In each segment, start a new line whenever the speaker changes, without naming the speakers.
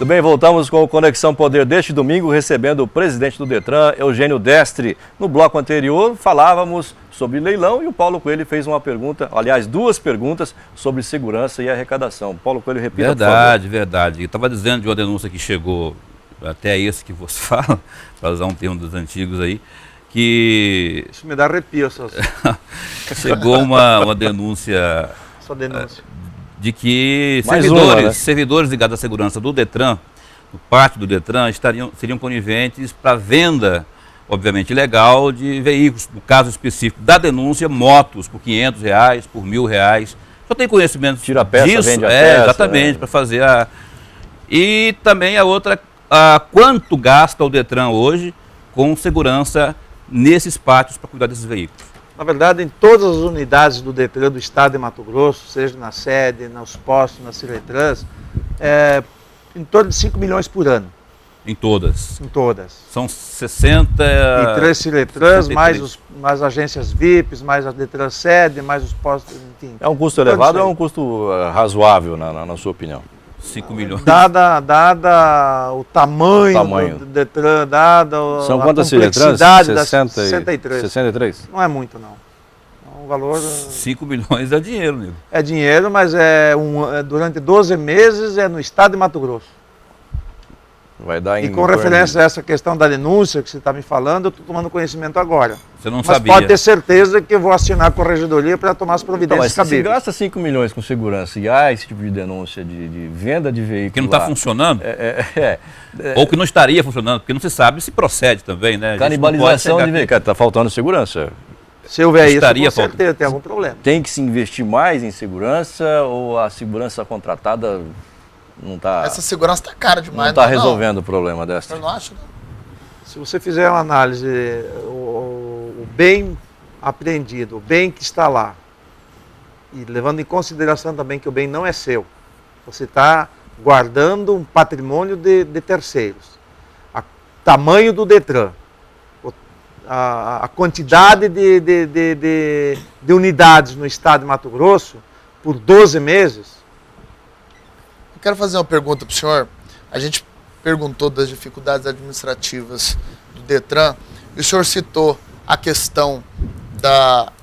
Muito bem, voltamos com o Conexão Poder deste domingo, recebendo o presidente do Detran, Eugênio Destre. No bloco anterior, falávamos sobre leilão e o Paulo Coelho fez uma pergunta, aliás, duas perguntas sobre segurança e arrecadação. Paulo Coelho, repita, por favor.
Verdade. Eu estava dizendo de uma denúncia que chegou, até esse que você fala, para usar um termo dos antigos aí, que...
Isso me dá arrepio,
chegou uma denúncia...
Só denúncia.
De que
né?
servidores ligados à segurança do Detran, parte do Detran, seriam coniventes para venda, obviamente ilegal, de veículos, no caso específico da denúncia, motos por R$500, por R$1.000. Só tem conhecimento
Tira a peça,
disso?
vende a peça.
Exatamente, para fazer a... E também a outra, quanto gasta o Detran hoje com segurança nesses pátios para cuidar desses veículos?
Na verdade, em todas as unidades do Detran do estado de Mato Grosso, seja na sede, nos postos, nas Ciretrans, em torno de 5 milhões por ano.
Em todas?
Em todas.
São 63
Ciretrans, mais agências VIPs, mais a Detran sede, mais os postos, enfim.
É um custo elevado ou é um custo razoável, na sua opinião?
5 milhões.
Dada o tamanho do Detran,
São
a
quantas
complexidade
Ciretrans?
63.
63?
Não é muito, não. É um valor...
5 milhões é dinheiro, nego.
É dinheiro, mas durante 12 meses é no estado de Mato Grosso.
Vai dar
E com referência a essa questão da denúncia que você está me falando, eu estou tomando conhecimento agora.
Você não
Mas
sabia.
pode ter certeza que eu vou assinar a corregedoria para tomar as providências
mas se
cabíveis.
gasta 5 milhões com segurança e há esse tipo de denúncia de venda de veículo
Que não está funcionando? Ou que não estaria funcionando, porque não se sabe se procede também, né?
Canibalização de veículo. Está faltando segurança.
Se houver isso,
Estaria
com certeza tem algum problema.
Tem que se investir mais em segurança ou a segurança contratada não está...
Essa segurança está cara demais.
Não está resolvendo o problema dessa.
Eu não acho, não.
Se você fizer uma análise, o bem apreendido, o bem que está lá, e levando em consideração também que o bem não é seu, você está guardando um patrimônio de terceiros. O tamanho do Detran, a quantidade de unidades no estado de Mato Grosso, por 12 meses.
Eu quero fazer uma pergunta para o senhor. A gente perguntou das dificuldades administrativas do Detran, e o senhor citou a questão da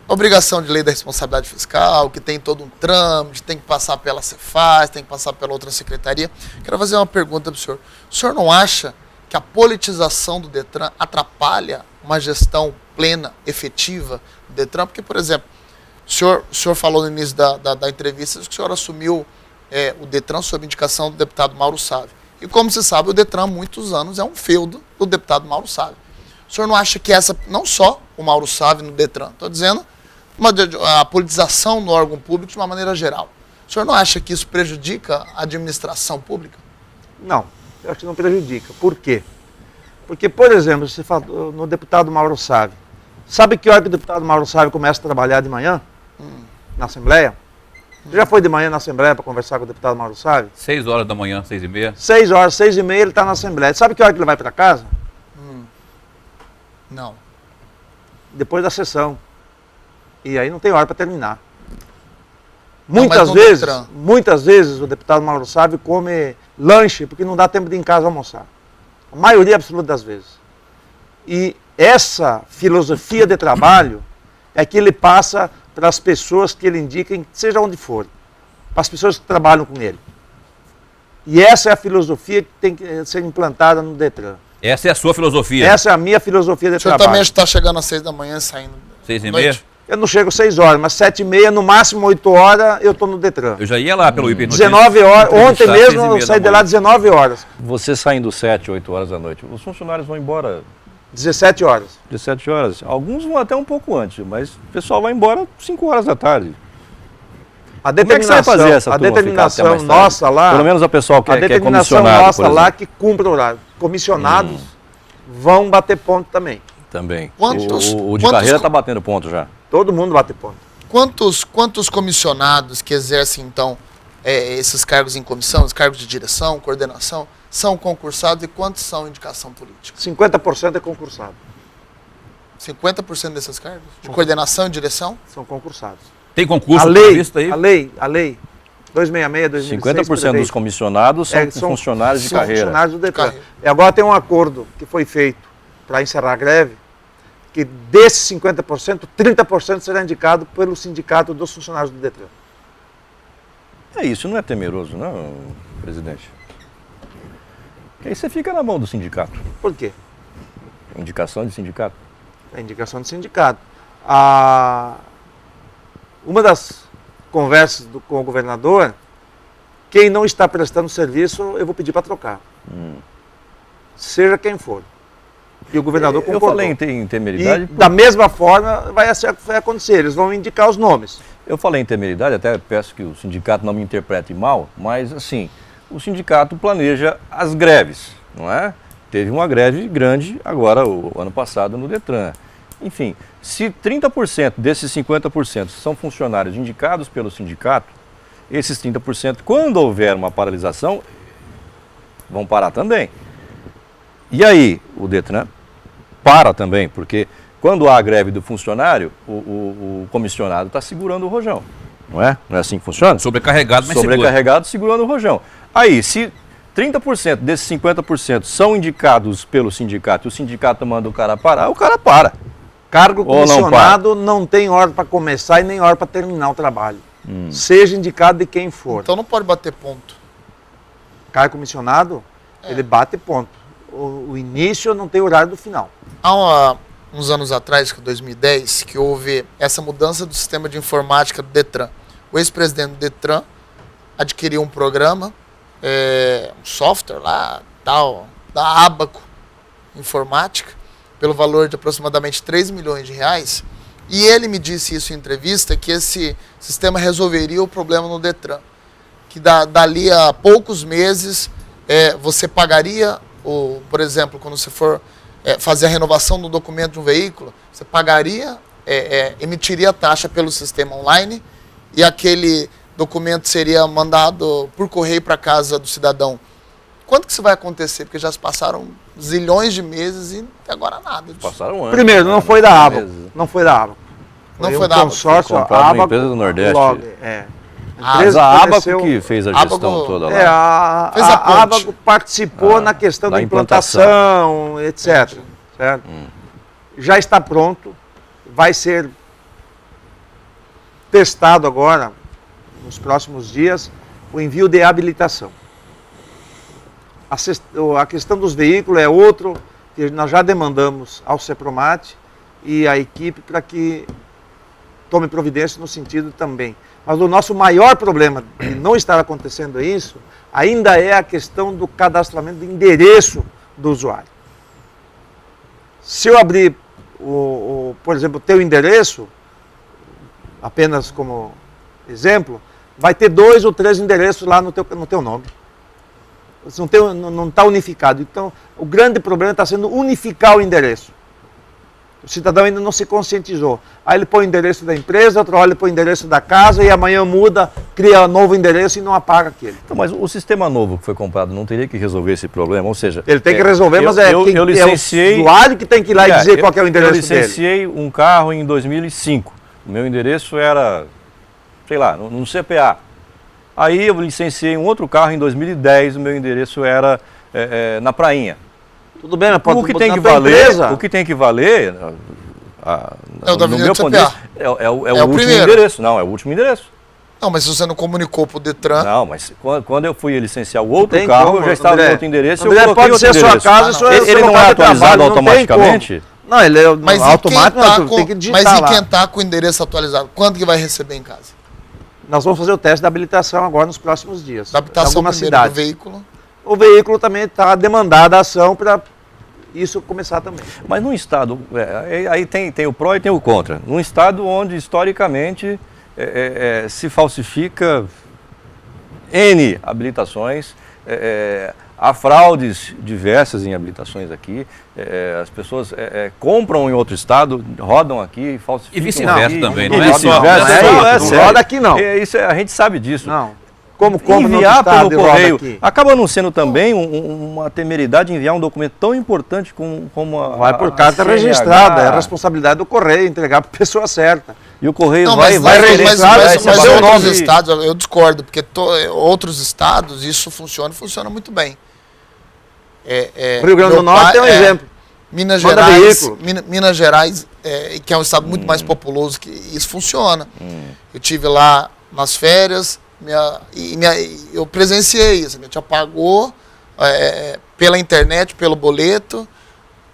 obrigação de lei da responsabilidade fiscal, que tem todo um trâmite, tem que passar pela Cefaz, tem que passar pela outra secretaria. Quero fazer uma pergunta para o senhor. O senhor não acha que a politização do Detran atrapalha uma gestão plena, efetiva do Detran? Porque, por exemplo, o senhor falou no início da entrevista que o senhor assumiu o Detran sob indicação do deputado Mauro Sávio. E como se sabe, o Detran há muitos anos é um feudo do deputado Mauro Sávio. O senhor não acha que não só o Mauro Sávio no Detran, estou dizendo, a politização no órgão público de uma maneira geral. O senhor não acha que isso prejudica a administração pública?
Não, eu acho que não prejudica. Por quê? Porque, por exemplo, você falou no deputado Mauro Sávio. Sabe que hora que o deputado Mauro Sávio começa a trabalhar de manhã? Na Assembleia? Você já foi de manhã na Assembleia para conversar com o deputado Mauro Sávio?
6 horas da manhã, 6h30?
6 horas, 6h30 ele está na Assembleia. Sabe que hora que ele vai para casa?
Não.
Depois da sessão. E aí não tem hora para terminar.
Não,
Muitas vezes o deputado Mauro Sávio come lanche porque não dá tempo de ir em casa almoçar. A maioria absoluta das vezes. E essa filosofia de trabalho é que ele passa para as pessoas que ele indica, seja onde for, para as pessoas que trabalham com ele. E essa é a filosofia que tem que ser implantada no Detran.
Essa é a sua filosofia?
Essa é a minha filosofia de trabalho.
O senhor também está chegando às 6 da manhã e saindo
6h30?
Eu não chego 6 horas, mas 7h30, no máximo 8 horas, eu estou no Detran.
Eu já ia lá pelo IP.
19 horas, ontem mesmo eu saí de lá 19 horas.
Você saindo 7, 8 horas da noite, os funcionários vão embora
17 horas.
17 horas. Alguns vão até um pouco antes, mas o pessoal vai embora 5 horas da tarde.
A
Como é que você vai fazer essa
a
turma
determinação
ficar até mais tarde?
nossa lá...
Pelo menos a pessoal que
a
é
determinação
comissionado,
nossa
por exemplo.
lá que cumpre o horário. Comissionados vão bater ponto também.
Também.
Quantos-
O de
quantos
carreira
co-
está batendo ponto já.
Todo mundo bate ponto.
Quantos comissionados que exercem, então, esses cargos em comissão, os cargos de direção, coordenação, são concursados e quantos são indicação política?
50% é concursado.
50% desses cargos? De coordenação e direção?
São concursados.
Tem concurso
A lei,
previsto aí?
a lei 266, 2006.
50% dos comissionados são funcionários de carreira.
Funcionários do Detran. E agora tem um acordo que foi feito para encerrar a greve, que desses 50%, 30% será indicado pelo sindicato dos funcionários do Detran.
Isso não é temeroso, não, presidente? Porque aí você fica na mão do sindicato.
Por quê?
Indicação de sindicato.
É indicação do sindicato. Uma das conversas com o governador, quem não está prestando serviço, eu vou pedir para trocar. Seja quem for. E o governador concordou.
Eu falei em temeridade.
Da mesma forma vai acontecer, eles vão indicar os nomes.
Eu falei em temeridade, até peço que o sindicato não me interprete mal, mas assim, o sindicato planeja as greves, não é? Teve uma greve grande agora, o ano passado, no Detran. Enfim, se 30% desses 50% são funcionários indicados pelo sindicato, esses 30%, quando houver uma paralisação, vão parar também. E aí, o Detran para também, porque quando há a greve do funcionário, o comissionado está segurando o rojão, não é? Não é assim que funciona?
Sobrecarregado, mas
sobrecarregado, segurando o rojão. Aí, se 30% desses 50% são indicados pelo sindicato e o sindicato manda o cara parar, o cara para.
Cargo comissionado não tem hora para começar e nem hora para terminar o trabalho. Seja indicado de quem for.
Então não pode bater ponto.
Cargo comissionado, ele bate ponto. O início não tem horário do final.
Há uns anos atrás, que 2010, que houve essa mudança do sistema de informática do Detran. O ex-presidente do Detran adquiriu um programa, um software lá, tal, da Abaco Informática, pelo valor de aproximadamente 3 milhões de reais. E ele me disse isso em entrevista, que esse sistema resolveria o problema no Detran. Que dali a poucos meses você pagaria, por exemplo, quando você for fazer a renovação do documento de um veículo, você pagaria, emitiria a taxa pelo sistema online e aquele documento seria mandado por correio para a casa do cidadão. Quando que isso vai acontecer? Porque já se passaram zilhões de meses e até agora nada.
Passaram anos.
Primeiro, não foi da Abaco. Não foi da Abaco.
Não foi da Abaco.
Consórcio
Abaco. Uma empresa do Nordeste.
Mas
a Abaco que fez a gestão toda lá.
A Abaco participou na questão da implantação, etc. Certo? Já está pronto, vai ser testado agora, nos próximos dias, o envio de habilitação. A questão dos veículos é outro que nós já demandamos ao CEPROMAT e à equipe para que tome providência no sentido também. Mas o nosso maior problema de não estar acontecendo isso ainda é a questão do cadastramento do endereço do usuário. Se eu abrir, por exemplo, o teu endereço, apenas como exemplo, vai ter 2 ou 3 endereços lá no teu nome. Não está unificado. Então, o grande problema está sendo unificar o endereço. O cidadão ainda não se conscientizou. Aí ele põe o endereço da empresa, outra hora ele põe o endereço da casa e amanhã muda, cria um novo endereço e não apaga aquele.
Então, mas o sistema novo que foi comprado não teria que resolver esse problema? Ou seja,
ele tem que resolver, mas é o usuário que tem que ir lá e dizer qual é o endereço dele.
Eu licenciei um carro em 2005. O meu endereço era, sei lá, no CPA. Aí eu licenciei um outro carro em 2010, o meu endereço era na Prainha.
Tudo bem, mas pode
o que tem que valer, o que tem que valer, no meu ponto de vista, é o último endereço. Não, é o último endereço.
Não, mas se você não comunicou para o Detran...
Não, mas quando eu fui licenciar o outro carro, eu já estava no outro endereço.
Pode ser a sua casa,
ele não é atualizado automaticamente?
Não, ele é automático, tem que digitar lá.
Mas e quem está com o endereço atualizado, quando que vai receber em casa?
Nós vamos fazer o teste da habilitação agora nos próximos dias.
Da habilitação primeiro do veículo?
O veículo também está demandada a ação para isso começar também.
Mas num estado, aí tem o pró e tem o contra. Num estado onde historicamente se falsifica N habilitações, há fraudes diversas em habilitações aqui, as pessoas compram em outro estado, rodam aqui, falsificam.
E vice-versa também,
não é só.
Não roda aqui não.
A gente sabe disso.
Não. como
enviar
no outro
pelo
estado e roda
correio.
aqui.
Acaba não sendo também uma temeridade enviar um documento tão importante como a
Vai por carta
CNH.
registrada, é a responsabilidade do correio entregar para a pessoa certa.
E o correio
Não,
vai querer
mas
registrar esse
outros
valor.
estados, eu discordo, porque outros estados isso funciona muito bem.
Rio Grande do Norte é um exemplo.
Minas
Manda
Gerais,
veículo.
Minas Gerais, que é um estado muito mais populoso, que isso funciona. Eu tive lá nas férias, eu presenciei isso. Minha tia pagou pela internet, pelo boleto,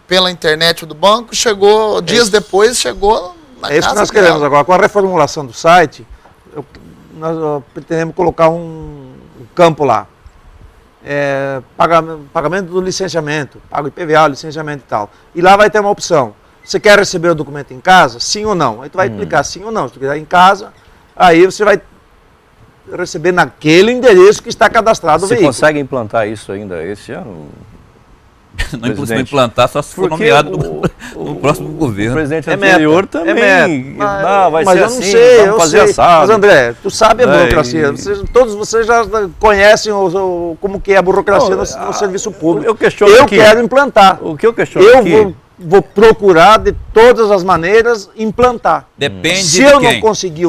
pela internet do banco, chegou, dias depois chegou na casa.
É isso que nós queremos agora. Com a reformulação do site, nós pretendemos colocar um campo lá. Pagamento do licenciamento, paga IPVA, licenciamento e tal. E lá vai ter uma opção. Você quer receber o documento em casa? Sim ou não? Aí tu vai clicar sim ou não. Se tu quiser em casa, aí você vai receber naquele endereço que está cadastrado o
Você
veículo.
consegue implantar isso ainda esse ano?
Não implantar, só se for
Porque
nomeado no próximo
O
governo.
presidente
É
anterior
meta,
também.
é meta.
Não, vai
Mas
ser
eu
assim,
não sei,
vamos
eu
fazer
sei.
assado.
Mas André, tu sabe a
Né,
burocracia. Todos vocês já conhecem como que é a burocracia
Não,
no serviço público.
eu questiono
Eu
aqui.
quero implantar.
O que eu questiono
Eu
aqui...
vou procurar de todas as maneiras implantar.
Depende
Se
de
eu
quem?
não conseguir,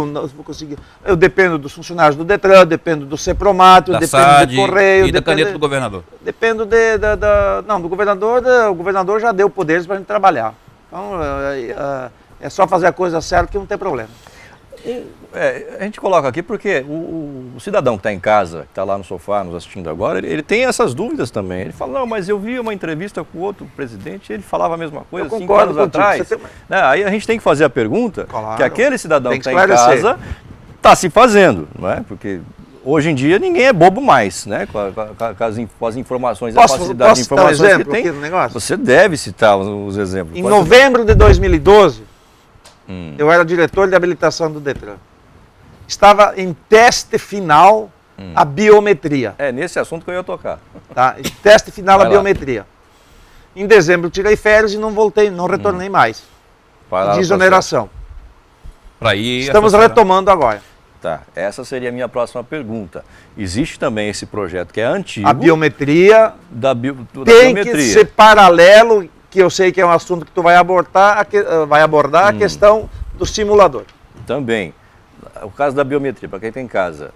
eu dependo dos funcionários do Detran, dependo do Sepromato,
Da
dependo
SAD
do Correio,
e da caneta do governador.
dependo não, do governador, o governador já deu poderes para a gente trabalhar. Então, é só fazer a coisa certa que não tem problema.
A gente coloca aqui porque o cidadão que está em casa, que está lá no sofá nos assistindo agora, ele tem essas dúvidas também. Ele fala, não, mas eu vi uma entrevista com outro presidente, ele falava a mesma coisa
Eu
5
concordo
anos
contigo,
atrás.
você tem
Né? Aí a gente tem que fazer a pergunta
Claro.
que aquele cidadão
Tem
que
que
está em
esclarecer.
casa está se fazendo, não é? Porque hoje em dia ninguém é bobo mais, né? Com as informações, a facilidade de
citar um
informações que
exemplo
tem.
aqui no negócio?
Você deve citar os exemplos.
Em
Pode-
novembro de 2012, eu era diretor de habilitação do Detran. Estava em teste final a biometria.
É nesse assunto que eu ia tocar.
Tá? Em teste final
Vai
a
lá.
biometria. Em dezembro eu tirei férias e não voltei, não retornei mais.
Vai lá no
De exoneração.
Para ir
Estamos
assessorar.
retomando agora.
Tá, essa seria a minha próxima pergunta. Existe também esse projeto que é antigo
A biometria
da
tem
biometria.
que ser paralelo, que eu sei que é um assunto que tu vai abordar, a questão do simulador.
Também. O caso da biometria, para quem tem em casa,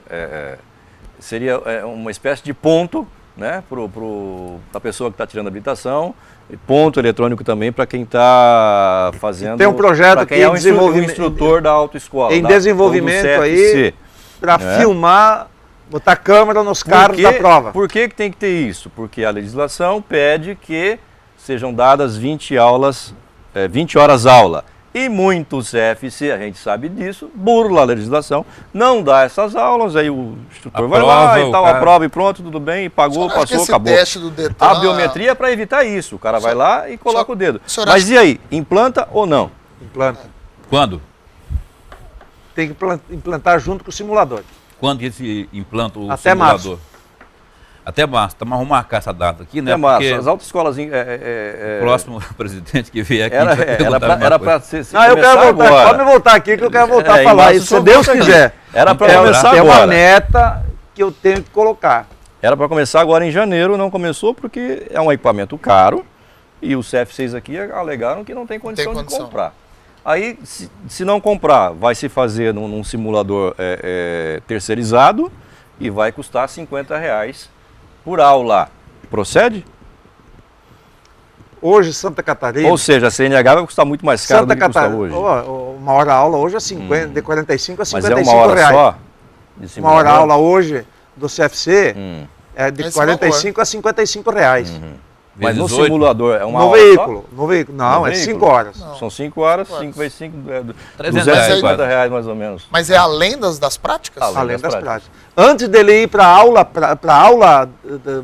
seria uma espécie de ponto, né, para a pessoa que está tirando a habilitação, e ponto eletrônico também para quem está fazendo.
Tem um projeto
pra quem
aqui
é
em desenvolvimento-
um instrutor da autoescola.
em
do
desenvolvimento
CFC.
aí, para
né?
filmar, botar câmera nos carros da prova.
Por que tem que ter isso? Porque a legislação pede que sejam dadas 20 aulas, 20 horas aula. E muitos CFC, a gente sabe disso, burla a legislação, não dá essas aulas, aí o instrutor vai lá
Aprova,
e
o
tal,
cara-
aprova e pronto, tudo bem, pagou,
Acho que
passou,
esse
acabou.
teste do Detran,
A biometria é para evitar isso, o cara vai lá e coloca o dedo.
senhor
Mas
acha-
e aí, implanta ou não?
Implanta.
Quando?
Tem que implantar junto com o simulador.
Quando que se implanta o
Até
simulador?
março.
Até março. Então vamos marcar essa data aqui, né?
É massa,
Porque
as autoescolas...
o próximo presidente que vier aqui
Era
vai perguntar a mesma
para
coisa.
ser
Não, eu quero voltar,
agora.
pode me voltar aqui que eu quero voltar a
em
falar
março
isso,
só
se Deus
volta aqui.
quiser.
Era para
É,
começar
É uma
agora.
meta que eu tenho que colocar.
Era para começar agora em janeiro, não começou porque é um equipamento caro e os CF6 aqui alegaram que não tem condição de
condição.
comprar. Aí, se não comprar, vai se fazer num simulador terceirizado e vai custar R$50 por aula. Procede?
Hoje, Santa Catarina...
Ou seja, a CNH vai custar muito mais caro
Santa
do que custa
Catarina,
hoje.
uma hora aula hoje é 50, de 45 a
Mas é
55
uma hora
reais.
só? de
Uma
simulador?
hora aula hoje do CFC é de
Esse
45 a 55 reais.
Mas no
18?
simulador é uma
No
hora só?
veículo, no veículo. Não,
No
é
veículo?
5 horas.
Não.
São 5 horas,
5 horas.
5 vezes 5,
R$300
R$250 mais ou menos.
Mas é além das práticas?
Além
Além
das
das
práticas.
práticas. Antes dele ir para aula,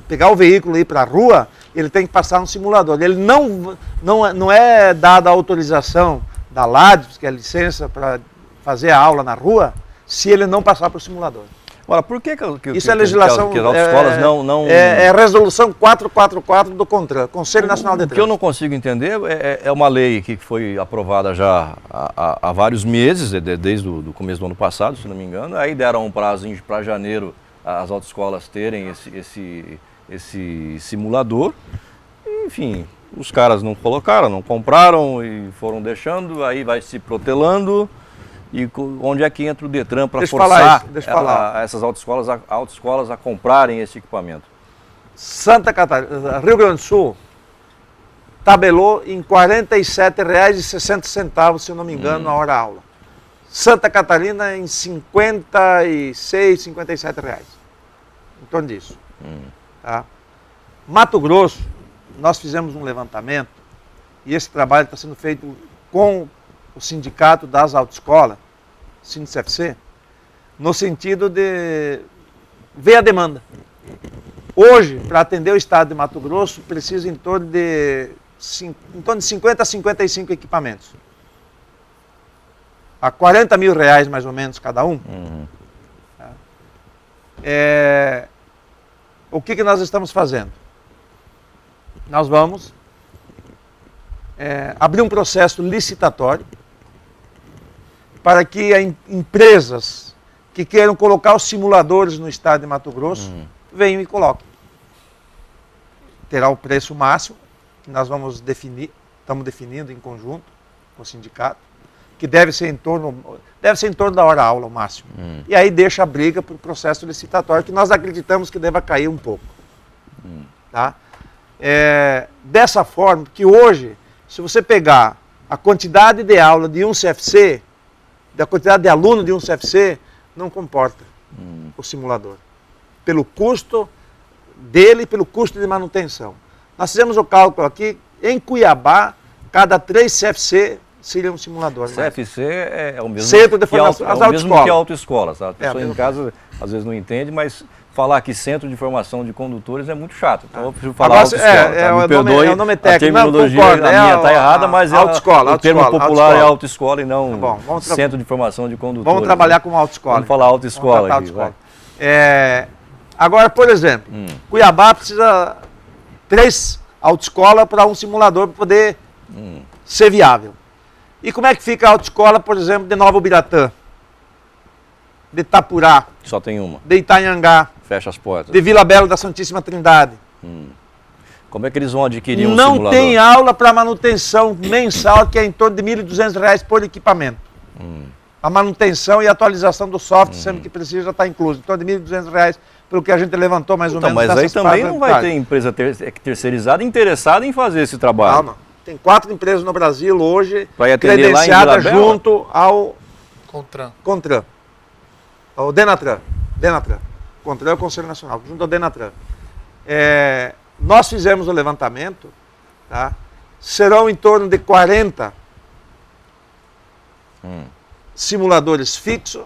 pegar o veículo e ir para a rua, ele tem que passar no simulador. Ele não é dada a autorização da LADES, que é a licença para fazer a aula na rua, se ele não passar para o simulador.
Agora, por que
Isso é legislação.
que as autoescolas não...
É resolução 444 do CONTRAN, Conselho Nacional de
O que eu
Trânsito.
não consigo entender é uma lei que foi aprovada já há vários meses, desde o começo do ano passado, se não me engano. Aí deram um prazo para janeiro as autoescolas terem esse simulador. Enfim, os caras não colocaram, não compraram e foram deixando, aí vai se protelando. E onde é que entra o Detran para forçar essas autoescolas a comprarem esse equipamento?
Santa Catarina, Rio Grande do Sul, tabelou em R$ 47,60, se eu não me engano, na hora aula. Santa Catarina em R$ 56, R$ 57 reais. Em torno disso. Tá? Mato Grosso, nós fizemos um levantamento e esse trabalho está sendo feito com o sindicato das autoescolas, SINCFC, no sentido de ver a demanda. Hoje, para atender o estado de Mato Grosso, precisa em torno de 50 a 55 equipamentos. A R$ 40 mil mais ou menos cada um. O que nós estamos fazendo? Nós vamos abrir um processo licitatório para que empresas que queiram colocar os simuladores no estado de Mato Grosso venham e coloquem. Terá o preço máximo, que nós vamos definir, estamos definindo em conjunto com o sindicato, que deve ser em torno da hora aula o máximo. E aí deixa a briga para o processo licitatório, que nós acreditamos que deva cair um pouco. Tá? Dessa forma, que hoje, se você pegar a quantidade de aula de um CFC, da quantidade de aluno de um CFC, não comporta o simulador. Pelo custo dele e pelo custo de manutenção. Nós fizemos o cálculo aqui, em Cuiabá, cada 3 CFC seria um simulador.
CFC é o mesmo
Centro de Formação,
que a autoescola. A pessoa em casa às vezes não entende, mas falar que Centro de Formação de Condutores é muito chato. Então eu preciso falar autoescola. Me perdoe,
o nome técnico,
a terminologia minha está errada, mas o termo popular é autoescola e não Centro de Formação de Condutores.
Vamos trabalhar com autoescola.
Vamos falar autoescola aqui.
Agora, por exemplo, Cuiabá precisa 3 autoescolas para um simulador para poder ser viável. E como é que fica a autoescola, por exemplo, de Nova Ubiratã, de Itapurá,
só tem uma,
de Itanhangá,
fecha as portas,
de Vila Bela da Santíssima Trindade?
Como é que eles vão adquirir um simulador?
Não tem aula para manutenção mensal, que é em torno de R$ 1.200 por equipamento. A manutenção e a atualização do software, sempre que precisa, já está incluso. Em torno de R$ 1.200 pelo que a gente levantou mais ou menos.
Mas aí também não vai ter empresa terceirizada interessada em fazer esse trabalho.
Não. Tem 4 empresas no Brasil hoje credenciadas junto ao CONTRAN. O Denatran. CONTRAN é o Conselho Nacional, junto ao Denatran. Nós fizemos o levantamento, tá? Serão em torno de 40 simuladores fixos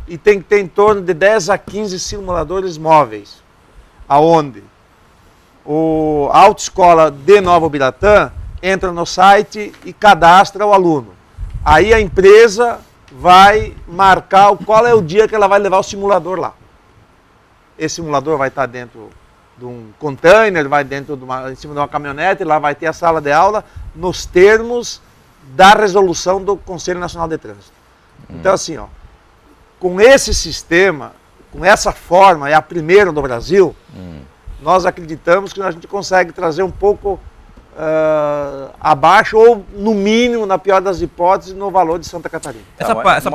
e tem que ter em torno de 10 a 15 simuladores móveis, aonde a autoescola de Nova Ubiratã entra no site e cadastra o aluno. Aí a empresa vai marcar qual é o dia que ela vai levar o simulador lá. Esse simulador vai estar dentro de um container, vai em cima de uma caminhonete, lá vai ter a sala de aula nos termos da resolução do Conselho Nacional de Trânsito. Então assim, com esse sistema, com essa forma, é a primeira do Brasil, nós acreditamos que a gente consegue trazer um pouco abaixo ou, no mínimo, na pior das hipóteses, no valor de Santa Catarina.
Essa parte...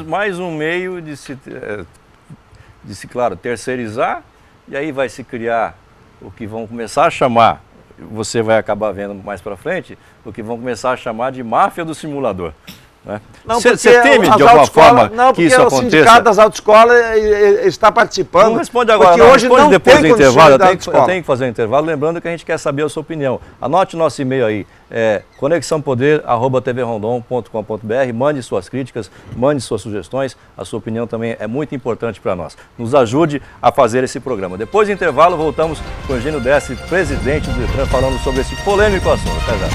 mais um meio de se, claro, terceirizar, e aí vai se criar o que vão começar a chamar, você vai acabar vendo mais para frente, o que vão começar a chamar de máfia do simulador. Você teme de alguma forma que isso aconteça?
O sindicato das autoescolas está participando.
Não responde agora,
porque hoje não
depois
tem
do intervalo.
Eu
tenho que fazer um intervalo, lembrando que a gente quer saber a sua opinião. Anote nosso e-mail aí, conexãopoder@tvrondon.com.br. Mande suas críticas, mande suas sugestões. A sua opinião também é muito importante para nós. Nos ajude a fazer esse programa. Depois do intervalo, voltamos com o Eugênio Destre, presidente do Detran, falando sobre esse polêmico assunto. Até já.